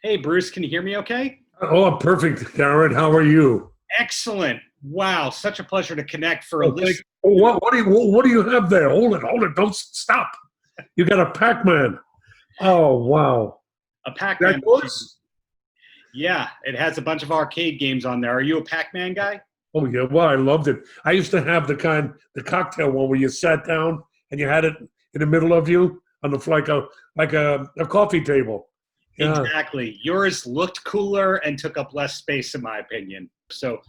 Hey, Bruce, can you hear me okay? Oh, perfect, Darren. How are you? Excellent. Wow, such a pleasure to connect for a Oh, list. what do you have there? Hold it. Don't stop. You got a Pac-Man. Oh, wow. A That Pac-Man machine. yours? Yeah, it has a bunch of arcade games on there. Are you a Pac-Man guy? Oh, yeah. Well, I loved it. I used to have the cocktail one where you sat down and you had it in the middle of you on the like a coffee table. Yeah. Exactly. Yours looked cooler and took up less space, in my opinion. So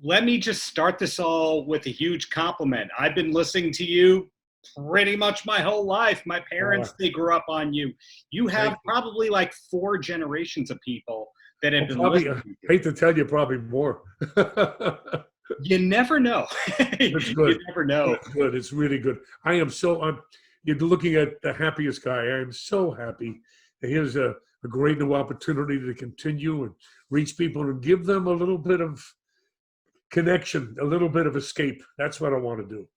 let me just start this all with a huge compliment. I've been listening to you pretty much my whole life. My parents, they grew up on you. You have probably like 4 generations of people that have been Probably, listening I to you. hate to tell you, probably more. You never know. It's good. You never know. It's good. It's really good. You're looking at the happiest guy. I am so happy. Here's a great new opportunity to continue and reach people and give them a little bit of connection, a little bit of escape. That's what I want to do.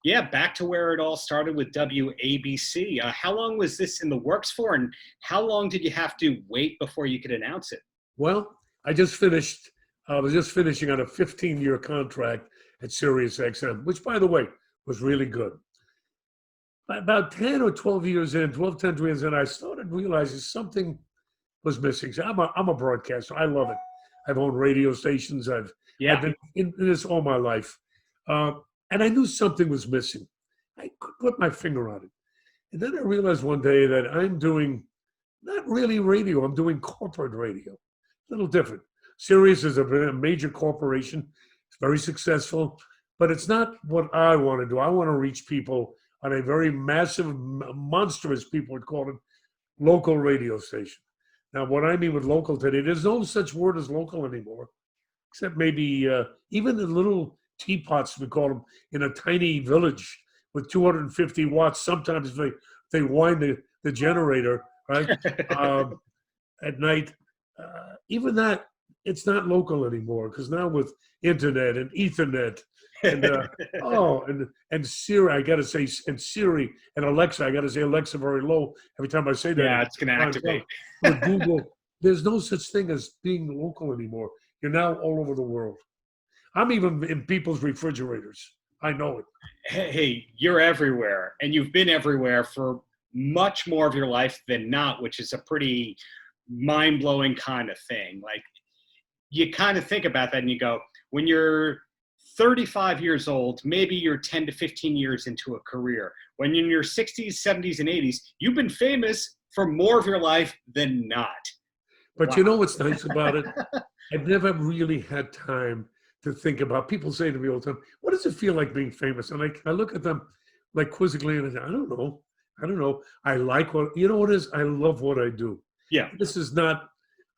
Yeah, back to where it all started with WABC. How long was this in the works for, and how long did you have to wait before you could announce it? Well, I just finished. I was just finishing on a 15-year contract at SiriusXM, which, by the way, was really good. About 10 or 12 years in, 10 years in, I started realizing something was missing. So I'm a broadcaster. I love it. I've owned radio stations. I've been in this all my life. And I knew something was missing. I could put my finger on it. And then I realized one day that I'm doing not really radio. I'm doing corporate radio. A little different. Sirius is a major corporation. It's very successful. But it's not what I want to do. I want to reach people on a very massive, monstrous, people would call it, local radio station. Now, what I mean with local today, there's no such word as local anymore, except maybe even the little teapots, we call them, in a tiny village with 250 watts. Sometimes they wind the generator, right, at night. Even that, it's not local anymore, because now with internet and Ethernet and and Siri, I got to say, and Siri and Alexa, I got to say Alexa very low every time I say that. Yeah, it's going to activate. With Google, there's no such thing as being local anymore. You're now all over the world. I'm even in people's refrigerators. I know it. Hey, you're everywhere, and you've been everywhere for much more of your life than not, which is a pretty mind-blowing kind of thing. Like, you kind of think about that and you go, when you're 35 years old, maybe you're 10 to 15 years into a career. When you're in your 60s, 70s, and 80s, you've been famous for more of your life than not. But Wow. You know what's nice about it? I've never really had time to think about. People say to me all the time, what does it feel like being famous? And I look at them like quizzically and I say, I don't know. I like what, you know what it is? I love what I do. Yeah.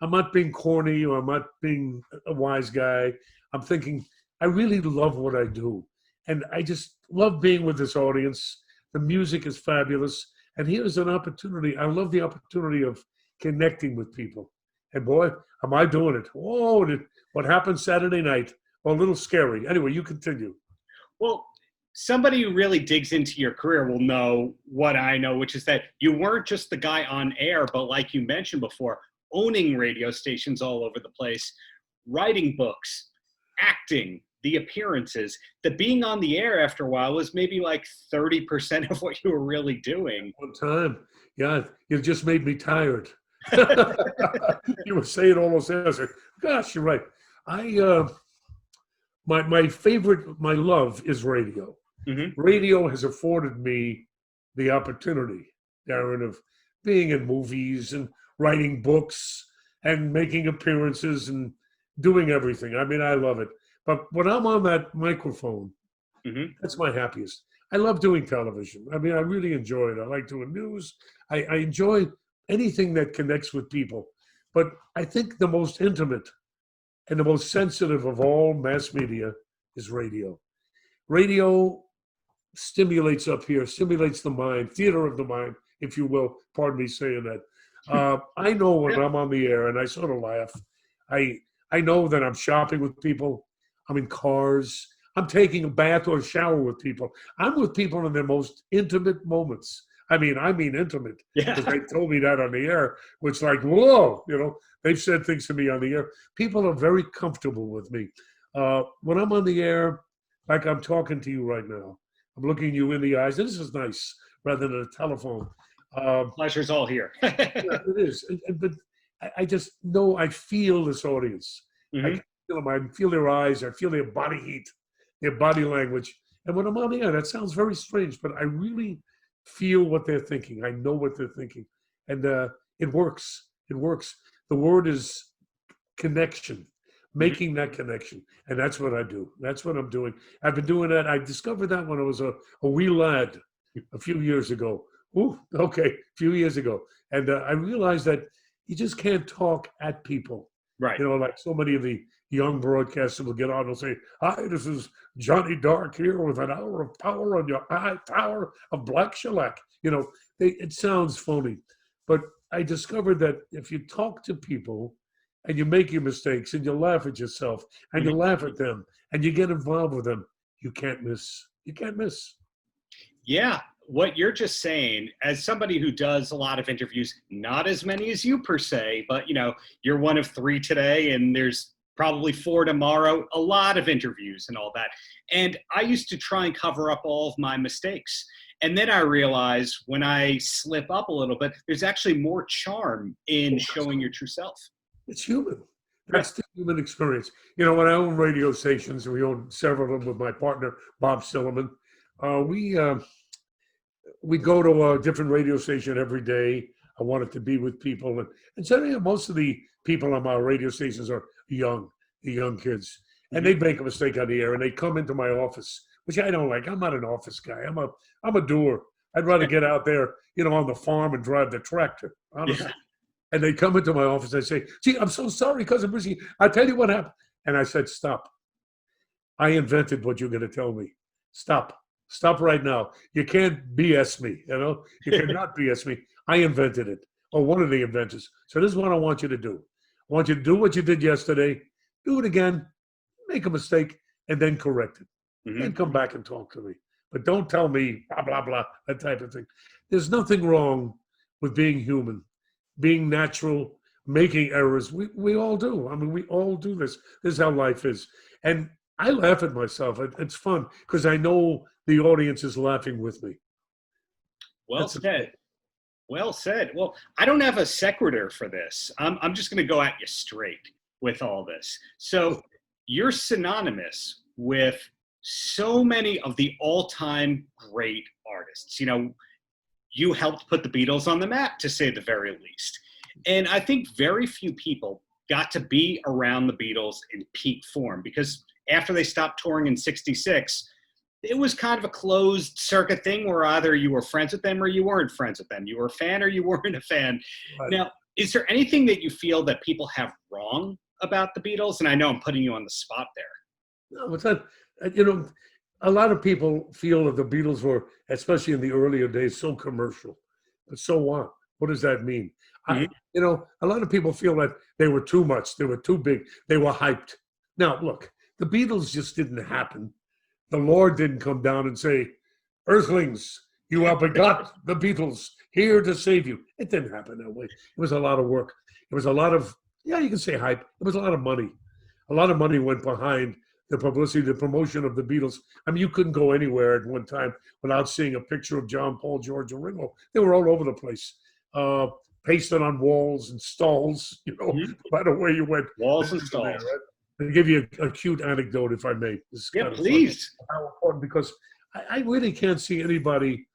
I'm not being corny or I'm not being a wise guy. I'm thinking, I really love what I do. And I just love being with this audience. The music is fabulous. And here's an opportunity. I love the opportunity of connecting with people. And boy, am I doing it. Whoa, what happened Saturday night? Well, a little scary. Anyway, you continue. Well, somebody who really digs into your career will know what I know, which is that you weren't just the guy on air, but like you mentioned before, owning radio stations all over the place, writing books, acting, the appearances. The being on the air after a while was maybe like 30% of what you were really doing. One time, yeah, you just made me tired. You were saying all those answers. Gosh, you're right. My love is radio. Mm-hmm. Radio has afforded me the opportunity, Darren, of being in movies and writing books and making appearances and doing everything. I mean, I love it. But when I'm on that microphone, that's my happiest. I love doing television. I mean, I really enjoy it. I like doing news. I enjoy anything that connects with people. But I think the most intimate and the most sensitive of all mass media is radio. Radio stimulates up here, stimulates the mind, theater of the mind, if you will. Pardon me saying that. I know when I'm on the air, and I sort of laugh, I know that I'm shopping with people. I'm in cars. I'm taking a bath or a shower with people. I'm with people in their most intimate moments. I mean intimate. Yeah. Because they told me that on the air, which like, whoa, they've said things to me on the air. People are very comfortable with me. When I'm on the air, like I'm talking to you right now, I'm looking you in the eyes. And this is nice rather than a telephone. Pleasure's all here. Yeah, it is. But I just know I feel this audience. Mm-hmm. I can feel them. I feel their eyes. I feel their body heat, their body language. And when I'm on the air, that sounds very strange, but I really feel what they're thinking. I know what they're thinking. And it works. It works. The word is connection, making that connection. And that's what I do. That's what I'm doing. I've been doing that. I discovered that when I was a wee lad a few years ago. A few years ago. And I realized that you just can't talk at people. Right. Like so many of the young broadcasters will get on and say, "Hi, this is Johnny Dark here with an hour of power on your high tower of black shellac." It sounds phony. But I discovered that if you talk to people and you make your mistakes and you laugh at yourself and you laugh at them and you get involved with them, you can't miss. You can't miss. Yeah. What you're just saying, as somebody who does a lot of interviews, not as many as you per se, but you're one of 3 today and there's probably 4 tomorrow, a lot of interviews and all that. And I used to try and cover up all of my mistakes. And then I realized when I slip up a little bit, there's actually more charm in showing your true self. It's human. That's the human experience. When I own radio stations, and we own several of them with my partner, Bob Silliman, we go to a different radio station every day. I wanted to be with people. And so most of the people on our radio stations are the young kids. And they make a mistake on the air and they come into my office, which I don't like. I'm not an office guy. I'm a doer. I'd rather get out there, on the farm and drive the tractor, honestly. Yeah. And they come into my office and they say, "Gee, I'm so sorry, Cousin Brucie. I'll tell you what happened." And I said, "Stop. I invented what you're going to tell me. Stop. Stop right now. You can't BS me, You cannot BS me. I invented it, or one of the inventors. So this is what I want you to do. I want you to do what you did yesterday. Do it again. Make a mistake, and then correct it. Then come back and talk to me. But don't tell me blah, blah, blah, that type of thing." There's nothing wrong with being human, being natural, making errors. We all do. I mean, we all do this. This is how life is. And I laugh at myself. It's fun because I know the audience is laughing with me. Well said. Well said. Well, I don't have a sequitur for this. I'm just going to go at you straight with all this. So you're synonymous with so many of the all-time great artists. You helped put the Beatles on the map, to say the very least. And I think very few people got to be around the Beatles in peak form because after they stopped touring in '66, it was kind of a closed circuit thing where either you were friends with them or you weren't friends with them. You were a fan or you weren't a fan. Right. Now, is there anything that you feel that people have wrong about the Beatles? And I know I'm putting you on the spot there. No, it's not. A lot of people feel that the Beatles were, especially in the earlier days, so commercial. But so what? What does that mean? A lot of people feel that they were too much. They were too big. They were hyped. Now, look, the Beatles just didn't happen. The Lord didn't come down and say, "Earthlings, you have begot the Beatles, here to save you." It didn't happen that way. It was a lot of work. It was a lot of, you can say hype. It was a lot of money. A lot of money went behind the publicity, the promotion of the Beatles. I mean, you couldn't go anywhere at one time without seeing a picture of John, Paul, George, and Ringo. They were all over the place, pasted on walls and stalls, no matter where you went. Walls and stalls. There, right? I'll give you a cute anecdote, if I may. Yeah, please. How important, because I really can't see anybody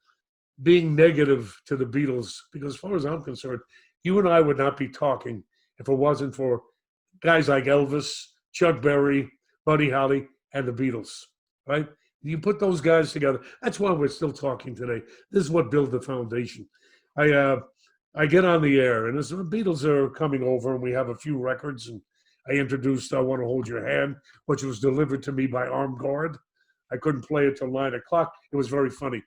being negative to the Beatles, because as far as I'm concerned, you and I would not be talking if it wasn't for guys like Elvis, Chuck Berry, Buddy Holly, and the Beatles, right? You put those guys together. That's why we're still talking today. This is what built the foundation. I get on the air, and as the Beatles are coming over, and we have a few records, and I introduced "I Want to Hold Your Hand," which was delivered to me by armed guard. I couldn't play it till 9 o'clock. It was very funny.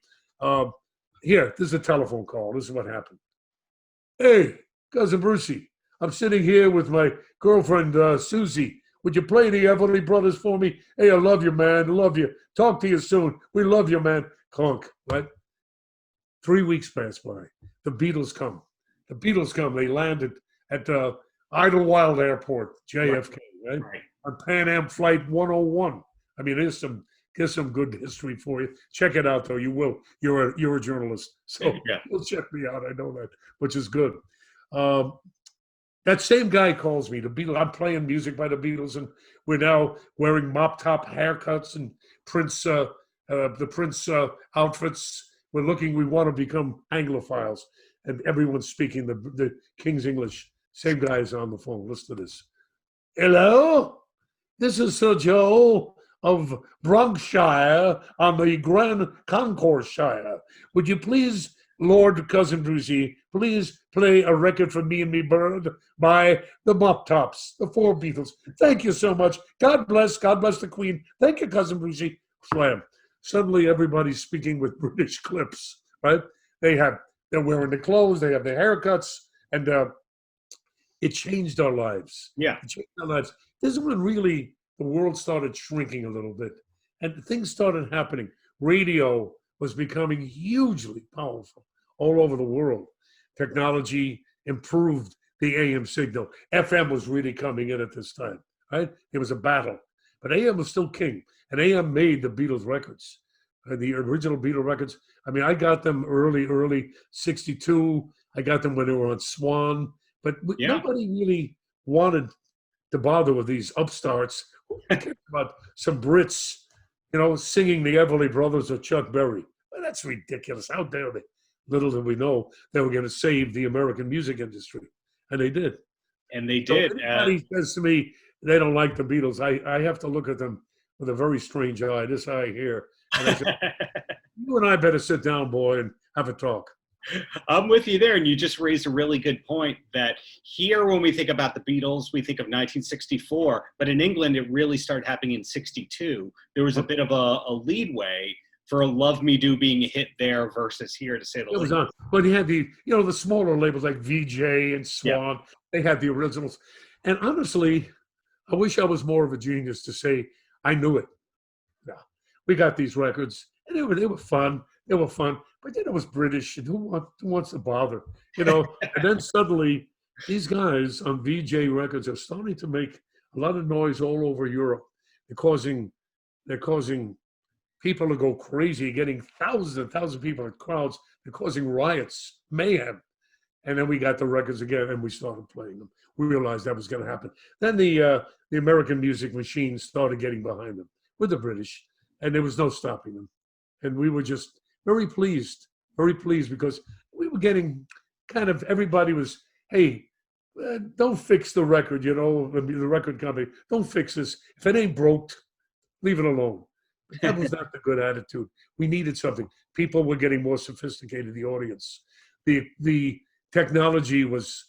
Here, this is a telephone call. This is what happened. "Hey, Cousin Brucie, I'm sitting here with my girlfriend, Susie. Would you play the Everly Brothers for me? Hey, I love you, man. I love you. Talk to you soon. We love you, man." Clunk, right? 3 weeks pass by. The Beatles come. They landed at Idlewild Airport, JFK, right? On Pan Am Flight 101. I mean, here's some good history for you. Check it out, though. You will. You're a journalist, so you'll check me out. I know that, which is good. That same guy calls me. The Beatles. I'm playing music by the Beatles, and we're now wearing mop top haircuts and the Prince outfits. We want to become Anglophiles, and everyone's speaking the King's English. Same guy is on the phone. Listen to this. Hello, this is Sir Joe of Bronkshire on the Grand Concourse Shire. Would you please, Lord Cousin Brucie, please play a record for Me and Me Bird by the Mop Tops, the 4 Beatles. Thank you so much. God bless the Queen. Thank you, Cousin Brucie. Slam. Suddenly everybody's speaking with British clips, right? They're wearing the clothes, they have the haircuts, and it changed our lives. Yeah. It changed our lives. This is when really the world started shrinking a little bit and things started happening. Radio was becoming hugely powerful all over the world. Technology improved the AM signal. FM was really coming in at this time, right? It was a battle, but AM was still king, and AM made the Beatles records, the original Beatles records. I mean, I got them early 62. I got them when they were on Swan, but nobody really wanted to bother with these upstarts. Who cared about some Brits, singing the Everly Brothers or Chuck Berry? Well, that's ridiculous. How dare they? Little did we know they were going to save the American music industry, and they did. And they did. So anybody says to me they don't like the Beatles, I have to look at them with a very strange eye. This eye here. And I say, you and I better sit down, boy, and have a talk. I'm with you there, and you just raised a really good point that here, when we think about the Beatles, we think of 1964, but in England, it really started happening in 62. There was a bit of a leadway for a Love Me Do being a hit there versus here, to say the least. But he had the smaller labels like VJ and Swan. Yeah. They had the originals. And honestly, I wish I was more of a genius to say I knew it. No, we got these records, and they were fun. They were fun, but then it was British, and who wants to bother, And then suddenly, these guys on VJ records are starting to make a lot of noise all over Europe. They're causing people to go crazy, getting thousands and thousands of people in crowds. They're causing riots, mayhem. And then we got the records again, and we started playing them. We realized that was going to happen. Then the American music machine started getting behind them with the British, and there was no stopping them. And we were just very pleased because we were getting everybody was, hey, don't fix the record, the record company. Don't fix this. If it ain't broke, leave it alone. But that was not the good attitude. We needed something. People were getting more sophisticated, the audience. The technology was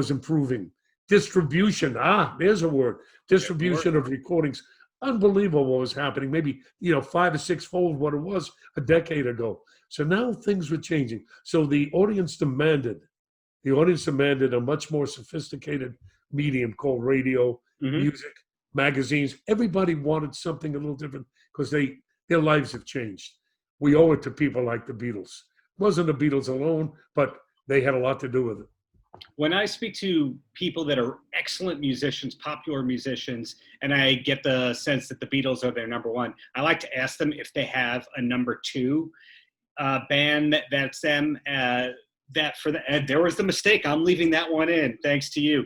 improving. Distribution, there's a word. Distribution of recordings. Unbelievable what was happening. Maybe, 5 or 6-fold what it was a decade ago. So now things were changing. So the audience demanded a much more sophisticated medium called radio, music, magazines. Everybody wanted something a little different because their lives have changed. We owe it to people like the Beatles. It wasn't the Beatles alone, but they had a lot to do with it. When I speak to people that are excellent musicians, popular musicians, and I get the sense that the Beatles are their number one, I like to ask them if they have a number 2 band that's them. There was the mistake. I'm leaving that one in, thanks to you.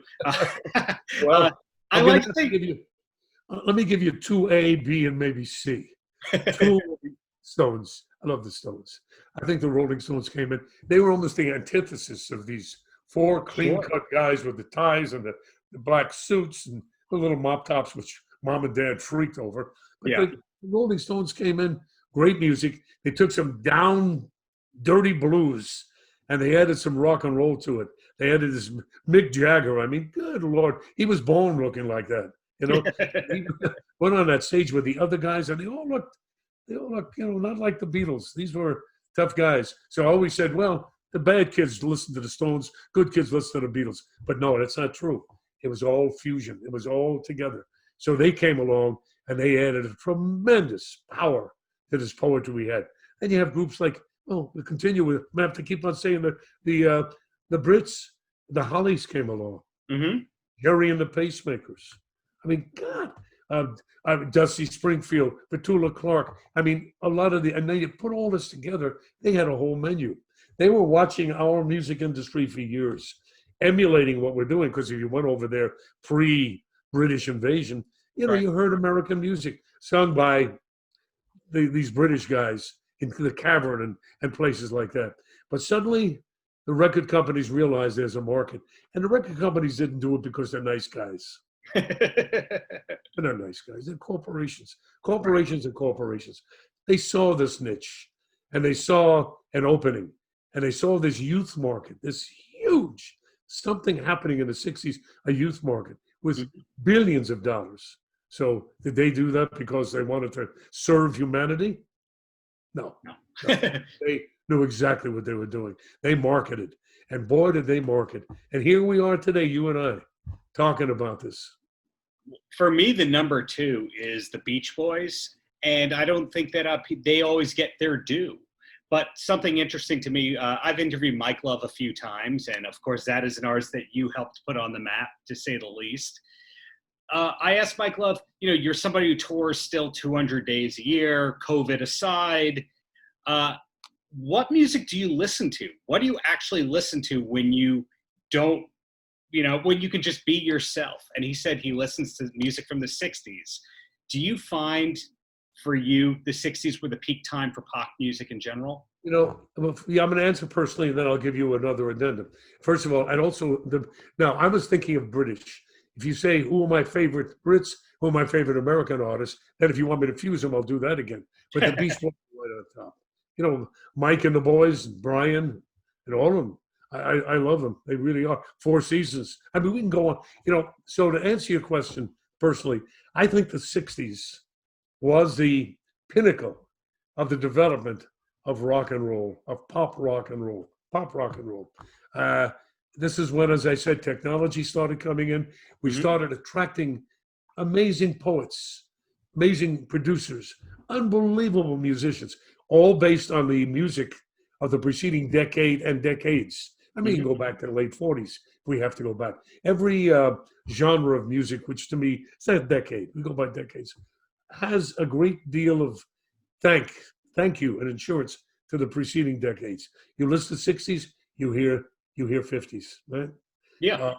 Well, let me give you 2A, B, and maybe C. 2 Stones. I love the Stones. I think the Rolling Stones came in. They were almost the antithesis of these 4 clean-cut guys with the ties and the black suits and the little mop tops, which mom and dad freaked over. But the Rolling Stones came in, great music. They took some down, dirty blues, and they added some rock and roll to it. They added this Mick Jagger. I mean, good Lord. He was born looking like that. He went on that stage with the other guys, and they all looked, not like the Beatles. These were tough guys. So I always said, well, the bad kids listen to the Stones, good kids listen to the Beatles. But no, that's not true. It was all fusion. It was all together. So they came along, and they added a tremendous power to this poetry we had. Then you have groups like Oh, we continue with. I have to keep on saying that the Brits, the Hollies came along. Mm-hmm. Jerry and the Pacemakers. I mean, God, Dusty Springfield, Petula Clark. I mean, a lot of and then you put all this together, they had a whole menu. They were watching our music industry for years, emulating what we're doing, because if you went over there pre-British invasion, Right. you heard American music sung by these British guys in the cavern and places like that. But suddenly, the record companies realized there's a market. And the record companies didn't do it because they're nice guys. They're not nice guys. They're corporations. Corporations and corporations. They saw this niche, and they saw an opening, and they saw this youth market, this huge something happening in the 60s, a youth market with billions of dollars. So did they do that because they wanted to serve humanity? No. They knew exactly what they were doing. They marketed, and boy, did they market. And here we are today, you and I, talking about this. For me, the number two is the Beach Boys, and I don't think that they always get their due. But something interesting to me, I've interviewed Mike Love a few times, and of course, that is an artist that you helped put on the map, to say the least. I asked Mike Love, you're somebody who tours still 200 days a year, COVID aside. What music do you listen to? What do you actually listen to when you don't, when you can just be yourself? And he said he listens to music from the 60s. Do you find for you the 60s were the peak time for pop music in general? I'm going to answer personally, and then I'll give you another addendum. First of all, and also, now I was thinking of British. If you say, who are my favorite Brits, who are my favorite American artists, then if you want me to fuse them, I'll do that again. But the Beach Boys are right on top. Mike and the boys, Brian, and all of them. I love them. They really are. Four Seasons. I mean, we can go on. So to answer your question personally, I think the 60s was the pinnacle of the development of rock and roll, of pop rock and roll. This is when, as I said, technology started coming in. We started attracting amazing poets, amazing producers, unbelievable musicians, all based on the music of the preceding decade and decades. I mean, you can go back to the late 40s if we have to go back. Every genre of music, which to me, it's not a decade, we go by decades, has a great deal of thank you and insurance to the preceding decades. You listen to 60s, you hear 50s, right? Yeah.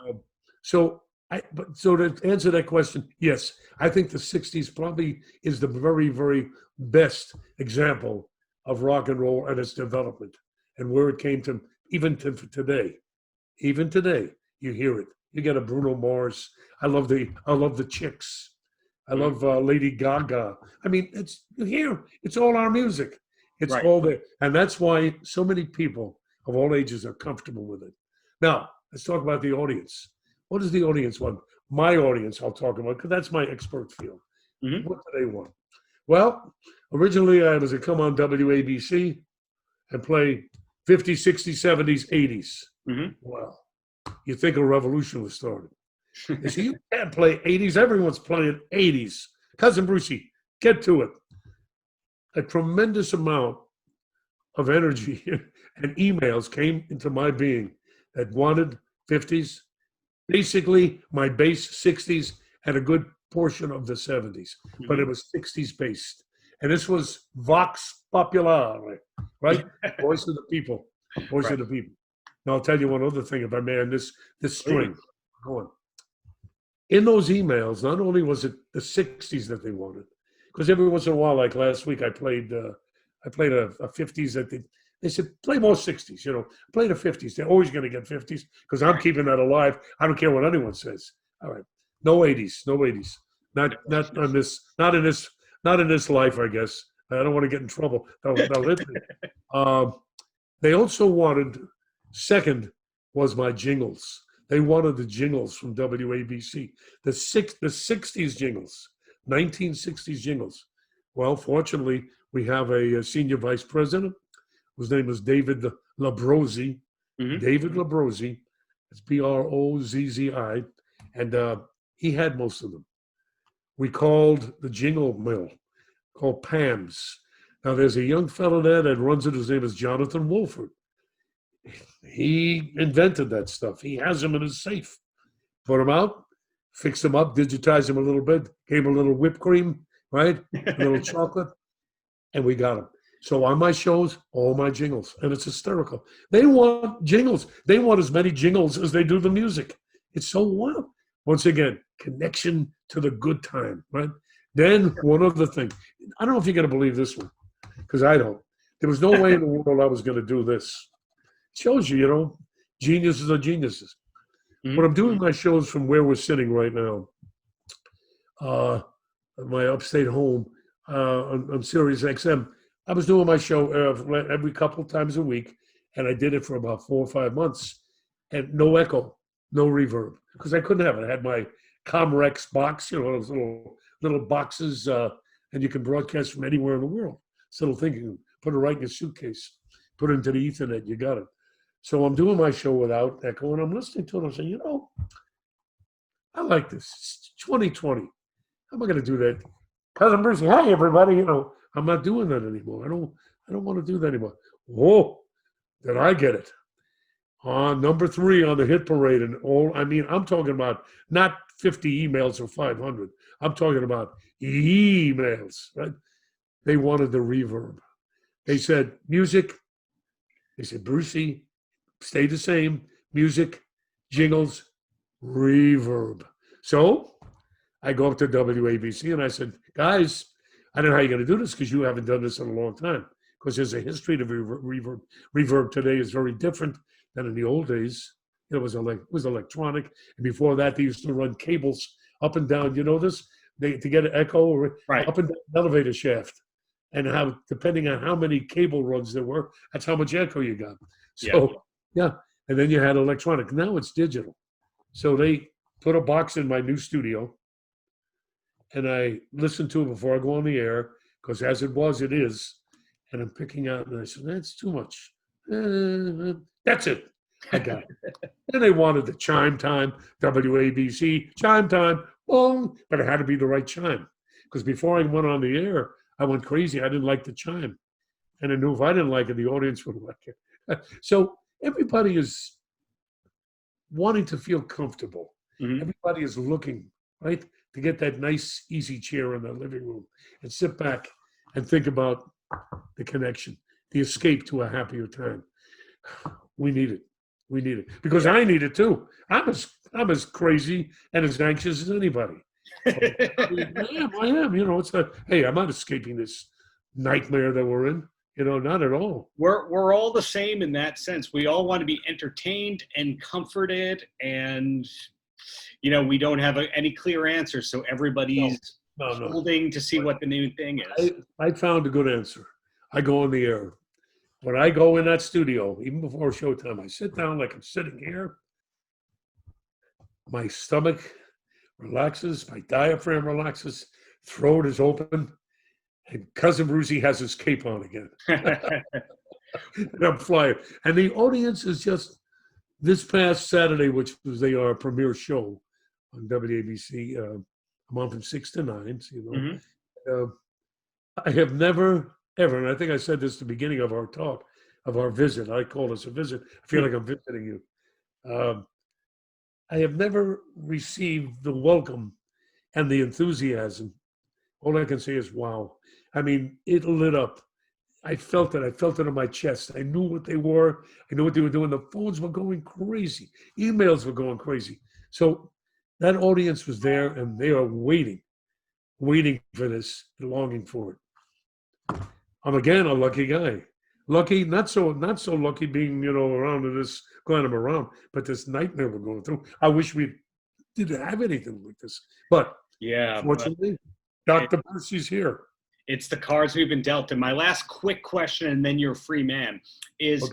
So to answer that question, yes, I think the 60s probably is the very, very best example of rock and roll and its development and where it came to, even to today. Even today, you hear it. You get a Bruno Mars. I love the Chicks. I love Lady Gaga. I mean, it's all our music. It's all there. And that's why so many people of all ages are comfortable with it. Now, let's talk about the audience. What does the audience want? My audience, I'll talk about, because that's my expert field. What do they want? Well, originally I was to come on WABC and play 50s, 60s, 70s, 80s. Well, you think a revolution was started. They say, you can't play 80s. Everyone's playing 80s. Cousin Brucie, get to it. A tremendous amount of energy and emails came into my being that wanted 50s, basically my base 60s, and a good portion of the 70s, but it was 60s based. And this was Vox Populare, right? Voice of the people. Voice of the people. Now I'll tell you one other thing, if I may, on this string. Go on. In those emails, not only was it the 60s that they wanted, because every once in a while, like last week, I played a 50s that they said, play more 60s, play the 50s. They're always going to get 50s because I'm keeping that alive. I don't care what anyone says. All right. No 80s, no 80s. Not in this life, I guess. I don't want to get in trouble. They'll hit me. They also wanted, second was my jingles. They wanted the jingles from WABC, the 60s jingles, 1960s jingles. Well, fortunately, we have a senior vice president whose name is David Labrosi. David Labrosi. It's Brozzi. And he had most of them. We called the jingle mill, called Pam's. Now, there's a young fellow there that runs it. His name is Jonathan Wolford. He invented that stuff. He has them in his safe. Put them out, fix them up, digitize them a little bit, gave him a little whipped cream, right? A little chocolate, and we got them. So on my shows, all my jingles, and it's hysterical. They want jingles. They want as many jingles as they do the music. It's so wild. Once again, connection to the good time, right? Then one other thing. I don't know if you're going to believe this one, because I don't. There was no way in the world I was going to do this. It shows you, geniuses are geniuses. Mm-hmm. When I'm doing my shows from where we're sitting right now, my upstate home on SiriusXM, I was doing my show every couple of times a week, and I did it for about 4 or 5 months, and no echo, no reverb, because I couldn't have it. I had my Comrex box, those little boxes, and you can broadcast from anywhere in the world. This little thing, you can put it right in your suitcase, put it into the Ethernet, you got it. So I'm doing my show without echo, and I'm listening to it. I'm saying, I like this. It's 2020. How am I going to do that? Cousin Brucie, hi everybody. I'm not doing that anymore. I don't want to do that anymore. Whoa, did I get it? On number 3 on the hit parade, and I'm talking about not 50 emails or 500. I'm talking about emails, right? They wanted the reverb. They said, music. They said, Brucie, stay the same. Music, jingles, reverb. So I go up to WABC and I said, guys, I don't know how you're going to do this because you haven't done this in a long time. Because there's a history to reverb. Reverb today is very different than in the old days. It was electronic. And before that, they used to run cables up and down. You know this? To get an echo right. Up and down an elevator shaft. And how, depending on how many cable runs there were, that's how much echo you got. So, yeah. And then you had electronic. Now it's digital. So they put a box in my new studio. And I listened to it before I go on the air, because as it was, it is. And I'm picking out, and I said, that's too much. That's it. I got it. And they wanted the chime time, WABC, chime time, boom. But it had to be the right chime. Because before I went on the air, I went crazy. I didn't like the chime. And I knew if I didn't like it, the audience would like it. So everybody is wanting to feel comfortable. Mm-hmm. Everybody is looking, right, to get that nice, easy chair in the living room and sit back and think about the connection, the escape to a happier time. We need it. We need it. Because I need it too. I'm as crazy and as anxious as anybody. I am. It's not, hey, I'm not escaping this nightmare that we're in. Not at all. We're all the same in that sense. We all want to be entertained and comforted, and we don't have any clear answers. So everybody's holding to see what the new thing is. I found a good answer. I go on the air. When I go in that studio, even before showtime, I sit down like I'm sitting here. My stomach relaxes, my diaphragm relaxes, throat is open, and Cousin Brucie has his cape on again. And I'm flying. And the audience is just, this past Saturday, which was our premiere show on WABC, I'm on from 6 to 9. So, mm-hmm. I have never, ever, and I think I said this at the beginning of our talk, of our visit. I call this a visit. I feel like I'm visiting you. I have never received the welcome and the enthusiasm. All I can say is, wow. I mean, it lit up. I felt it. I felt it in my chest. I knew what they were. I knew what they were doing. The phones were going crazy. Emails were going crazy. So that audience was there, and they are waiting for this, longing for it. I'm again a lucky guy. Lucky, not so lucky being, around in this, glad I'm around, but this nightmare we're going through. I wish we didn't have anything like this. But fortunately, Dr. Brucie's here. It's the cards we've been dealt. And my last quick question, and then you're a free man, is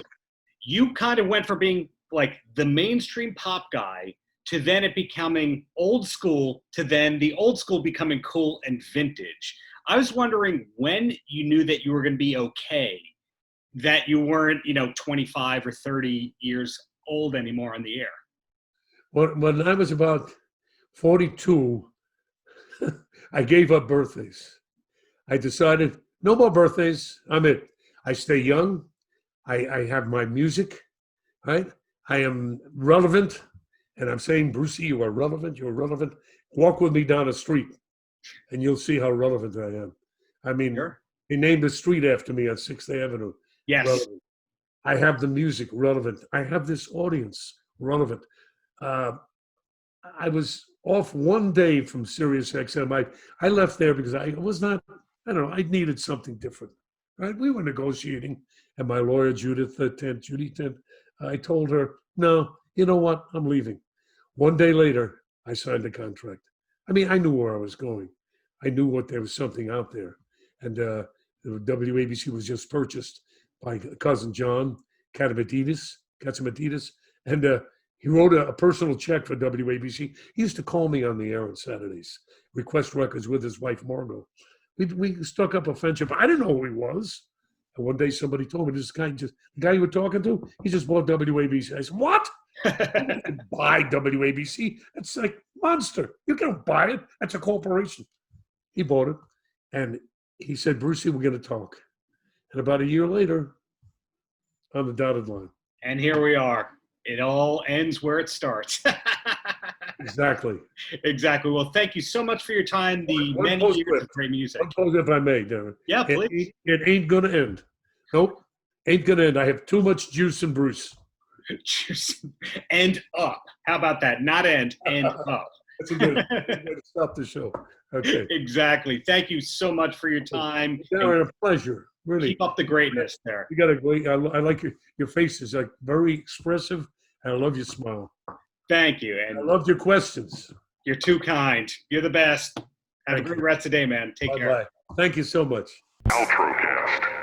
you kind of went from being like the mainstream pop guy to then it becoming old school, to then the old school becoming cool and vintage. I was wondering when you knew that you were going to be okay, that you weren't, 25 or 30 years old anymore on the air. When I was about 42, I gave up birthdays. I decided No more birthdays. I'm it. I stay young. I have my music, right? I am relevant. And I'm saying, Brucie, you are relevant. You're relevant. Walk with me down the street, and you'll see how relevant I am. I mean, Sure. they named a street after me on 6th Avenue. Yes. Relevant. I have the music relevant. I have this audience relevant. I was off one day from SiriusXM. I left there because I was not, I don't know, I needed something different, right? We were negotiating, and my lawyer, Judy Tent, I told her, no, you know what? I'm leaving. One day later, I signed the contract. I mean, I knew where I was going. I knew there was something out there. And the WABC was just purchased by cousin John Katsimatidis, and he wrote a personal check for WABC. He used to call me on the air on Saturdays, request records with his wife, Morrow. We struck up a friendship. I didn't know who he was. And one day somebody told me, the guy you were talking to, he just bought WABC. I said, what? You can buy WABC. It's like monster. You can't buy it. That's a corporation. He bought it. And he said, Brucie, we're going to talk. And about a year later, on the dotted line. And here we are. It all ends where it starts. Exactly. Exactly. Well, thank you so much for your time. The many years of great music. One post, if I may, Darren. Yeah, please. It ain't going to end. Nope. Ain't going to end. I have too much juice in Bruce. Juice. End up. How about that? Not end, end up. That's a good way to stop the show. Okay. Exactly. Thank you so much for your time. Darren, a pleasure. Really. Keep up the greatness there. You got a great, I like your face is like very expressive, and I love your smile. Thank you. And I loved your questions. You're too kind. You're the best. Have a great rest of the day, man. Take care. Bye-bye. Thank you so much. Paltrocast.